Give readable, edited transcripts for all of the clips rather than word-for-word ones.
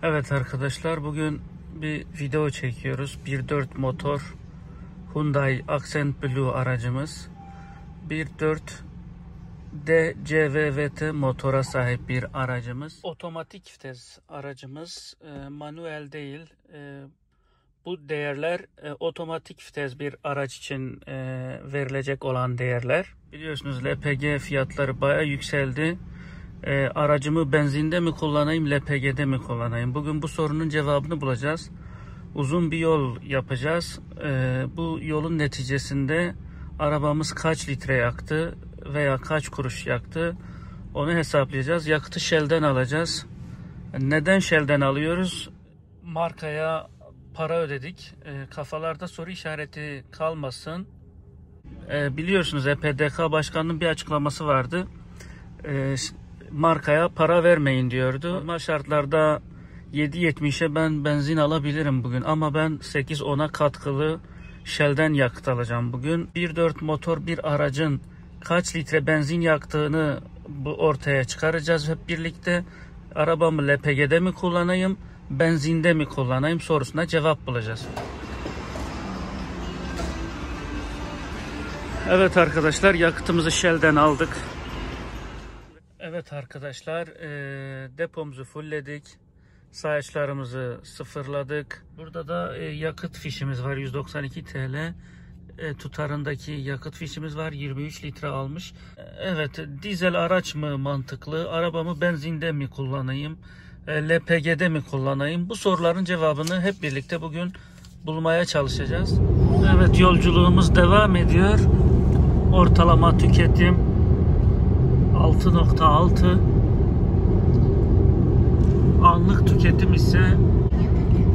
Evet arkadaşlar, bugün bir video çekiyoruz. 1.4 motor Hyundai Accent Blue aracımız. 1.4 DCVVT motora sahip bir aracımız. Otomatik vites aracımız, manuel değil. Bu değerler otomatik vites bir araç için verilecek olan değerler. Biliyorsunuz LPG fiyatları bayağı yükseldi. Aracımı benzinde mi kullanayım, LPG'de mi kullanayım? Bugün bu sorunun cevabını bulacağız. Uzun bir yol yapacağız. Bu yolun neticesinde arabamız kaç litre yaktı veya kaç kuruş yaktı, onu hesaplayacağız. Yakıtı Shell'den alacağız. Neden Shell'den alıyoruz? Markaya para ödedik. Kafalarda soru işareti kalmasın. Biliyorsunuz EPDK Başkanı'nın bir açıklaması vardı. Markaya para vermeyin diyordu. Normal şartlarda 7.70'e ben benzin alabilirim bugün, ama ben 8-10'a katkılı Shell'den yakıt alacağım bugün. 1.4 motor bir aracın kaç litre benzin yaktığını ortaya çıkaracağız hep birlikte. Arabamı LPG'de mi kullanayım, benzinde mi kullanayım sorusuna cevap bulacağız. Evet arkadaşlar, yakıtımızı Shell'den aldık. Evet arkadaşlar, depomuzu fullledik. Sayaçlarımızı sıfırladık. Burada da yakıt fişimiz var, 192 TL. Tutarındaki yakıt fişimiz var, 23 litre almış. Evet, dizel araç mı mantıklı, arabamı benzinde mi kullanayım, LPG'de mi kullanayım? Bu soruların cevabını hep birlikte bugün bulmaya çalışacağız. Evet, yolculuğumuz devam ediyor. Ortalama tüketim 6.6.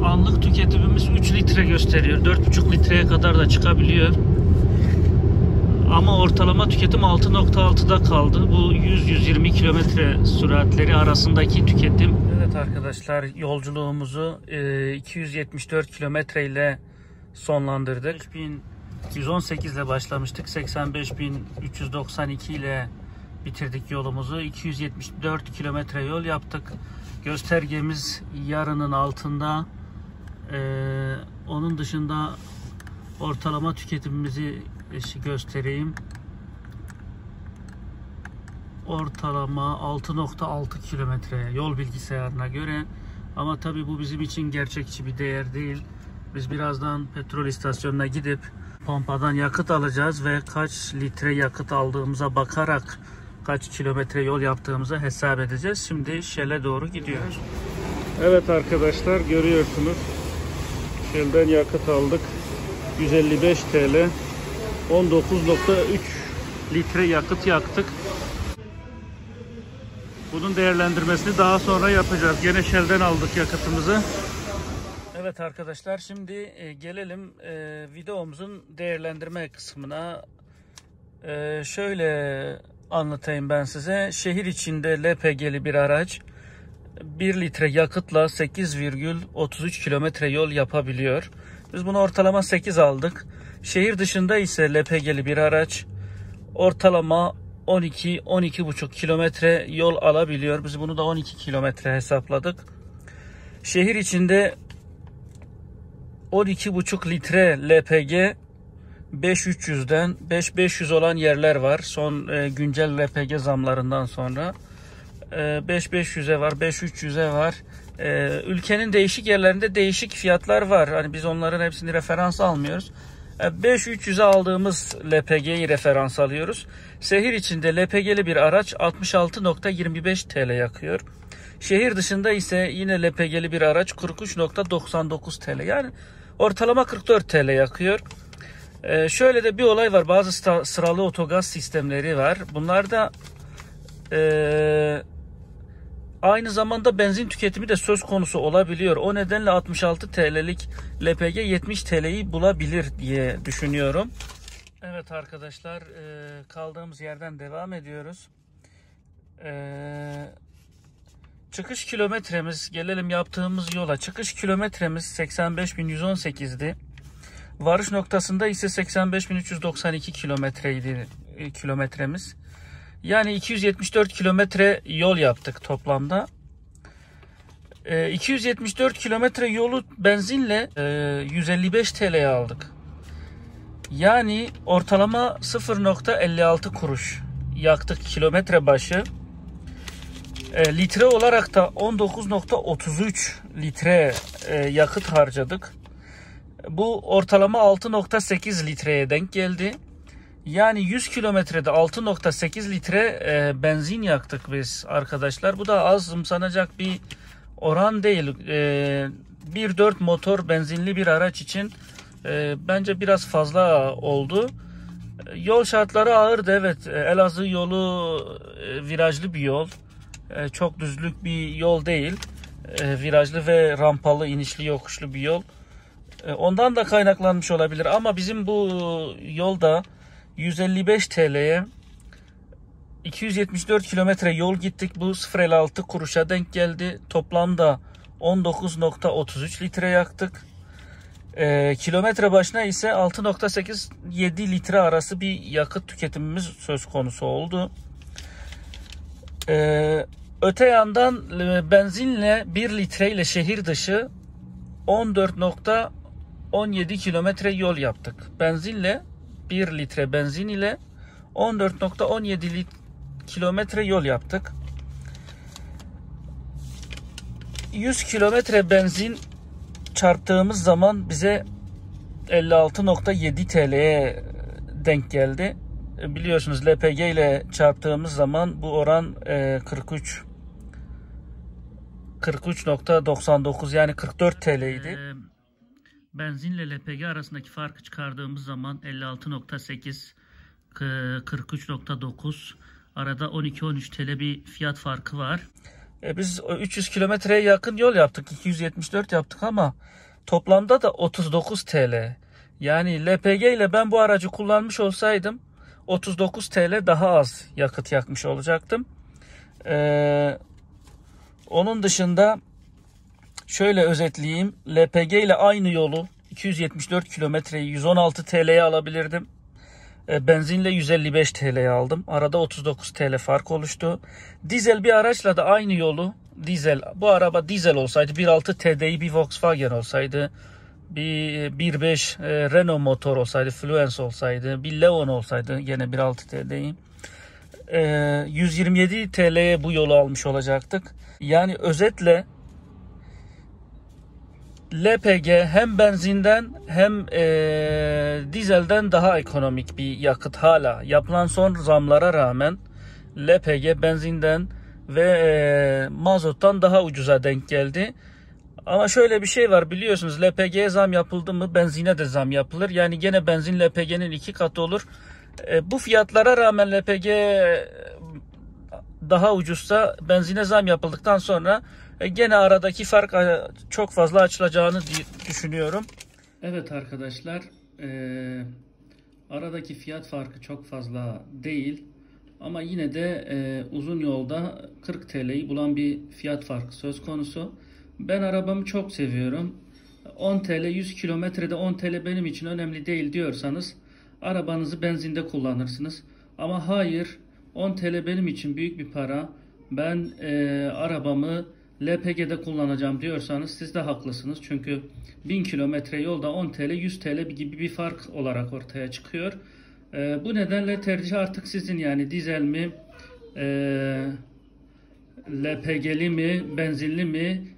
Anlık tüketimimiz 3 litre gösteriyor. 4.5 litreye kadar da çıkabiliyor. Ama ortalama tüketim 6.6'da kaldı. Bu 100-120 kilometre süratleri arasındaki tüketim. Evet arkadaşlar, yolculuğumuzu 274 kilometre ile sonlandırdık. 5.118 ile başlamıştık. 85.392 ile bitirdik yolumuzu. 274 kilometre yol yaptık. Göstergemiz yarının altında. Onun dışında ortalama tüketimimizi göstereyim. Ortalama 6.6 kilometre yol bilgisayarına göre. Ama tabii bu bizim için gerçekçi bir değer değil. Biz birazdan petrol istasyonuna gidip pompadan yakıt alacağız ve kaç litre yakıt aldığımıza bakarak kaç kilometre yol yaptığımıza hesap edeceğiz. Şimdi Shell'e doğru gidiyoruz. Evet arkadaşlar, görüyorsunuz. Shell'den yakıt aldık. 155 TL. 19.3 litre yakıt yaktık. Bunun değerlendirmesini daha sonra yapacağız. Gene Shell'den aldık yakıtımızı. Evet arkadaşlar, şimdi gelelim videomuzun değerlendirme kısmına. Şöyle anlatayım ben size. Şehir içinde LPG'li bir araç 1 litre yakıtla 8,33 kilometre yol yapabiliyor. Biz bunu ortalama 8 aldık. Şehir dışında ise LPG'li bir araç ortalama 12-12,5 kilometre yol alabiliyor. Biz bunu da 12 kilometre hesapladık. Şehir içinde 12,5 litre LPG 5.300'den 5.500 olan yerler var. Son güncel LPG zamlarından sonra 5.500'e var, 5.300'e var. Ülkenin değişik yerlerinde değişik fiyatlar var. Hani biz onların hepsini referans almıyoruz. 5.300'e aldığımız LPG'yi referans alıyoruz. Şehir içinde LPG'li bir araç 66.25 TL yakıyor. Şehir dışında ise yine LPG'li bir araç 43.99 TL. Yani ortalama 44 TL yakıyor. Şöyle de bir olay var. Bazı sıralı otogaz sistemleri var. Bunlar da aynı zamanda benzin tüketimi de söz konusu olabiliyor. O nedenle 66 TL'lik LPG 70 TL'yi bulabilir diye düşünüyorum. Evet arkadaşlar, kaldığımız yerden devam ediyoruz. Çıkış kilometremiz, gelelim yaptığımız yola. Çıkış kilometremiz 85.118'di. Varış noktasında ise 85.392 kilometremiz. Yani 274 kilometre yol yaptık toplamda. 274 kilometre yolu benzinle 155 TL'ye aldık. Yani ortalama 0,56 kuruş yaktık kilometre başı. Litre olarak da 19,33 litre yakıt harcadık. Bu ortalama 6,8 litreye denk geldi. Yani 100 kilometrede 6,8 litre benzin yaktık biz arkadaşlar. Bu da azımsanacak bir oran değil. 1.4 motor benzinli bir araç için bence biraz fazla oldu. Yol şartları ağırdı, evet. Elazığ yolu virajlı bir yol. Çok düzlük bir yol değil. Virajlı ve rampalı, inişli, yokuşlu bir yol. Ondan da kaynaklanmış olabilir ama bizim bu yolda 155 TL'ye 274 kilometre yol gittik. Bu 0,56 kuruşa denk geldi. Toplamda 19,33 litre yaktık. Kilometre başına ise 6,8-7 litre arası bir yakıt tüketimimiz söz konusu oldu. Öte yandan benzinle 1 litre ile şehir dışı 14,17 kilometre yol yaptık. Benzinle 1 litre benzin ile 14,17 kilometre yol yaptık. 100 kilometre benzin çarptığımız zaman bize 56,7 TL'ye denk geldi. Biliyorsunuz LPG ile çarptığımız zaman bu oran 43,99 yani 44 TL'ydi. Benzinle LPG arasındaki farkı çıkardığımız zaman 56,8 43,9 arada 12-13 TL bir fiyat farkı var. Biz 300 kilometreye yakın yol yaptık. 274 yaptık ama toplamda da 39 TL. Yani LPG ile ben bu aracı kullanmış olsaydım 39 TL daha az yakıt yakmış olacaktım. Onun dışında şöyle özetleyeyim. LPG ile aynı yolu 274 kilometreyi 116 TL'ye alabilirdim. Benzinle 155 TL'ye aldım. Arada 39 TL fark oluştu. Dizel bir araçla da aynı yolu bu araba dizel olsaydı, 1.6 TDI bir Volkswagen olsaydı, bir 1.5 Renault motor olsaydı, Fluence olsaydı, bir Leon olsaydı gene 1.6 TDI 127 TL'ye bu yolu almış olacaktık. Yani özetle LPG hem benzinden hem dizelden daha ekonomik bir yakıt hala. Yapılan son zamlara rağmen LPG benzinden ve mazottan daha ucuza denk geldi. Ama şöyle bir şey var, biliyorsunuz LPG'ye zam yapıldı mı benzine de zam yapılır. Yani gene benzin LPG'nin 2 katı olur. Bu fiyatlara rağmen LPG daha ucuzsa benzine zam yapıldıktan sonra gene aradaki fark çok fazla açılacağını düşünüyorum. Evet arkadaşlar, aradaki fiyat farkı çok fazla değil ama yine de uzun yolda 40 TL'yi bulan bir fiyat farkı söz konusu. Ben arabamı çok seviyorum. 10 TL 100 kilometrede 10 TL benim için önemli değil diyorsanız arabanızı benzinde kullanırsınız. Ama hayır, 10 TL benim için büyük bir para, ben arabamı LPG'de kullanacağım diyorsanız siz de haklısınız. Çünkü 1000 kilometre yolda 10 TL 100 TL gibi bir fark olarak ortaya çıkıyor. Bu nedenle tercih artık sizin, yani dizel mi, LPG'li mi, benzinli mi,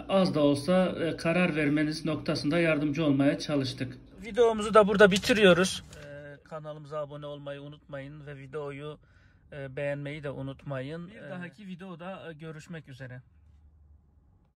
az da olsa karar vermeniz noktasında yardımcı olmaya çalıştık. Videomuzu da burada bitiriyoruz. Kanalımıza abone olmayı unutmayın ve videoyu beğenmeyi de unutmayın. Bir dahaki videoda görüşmek üzere.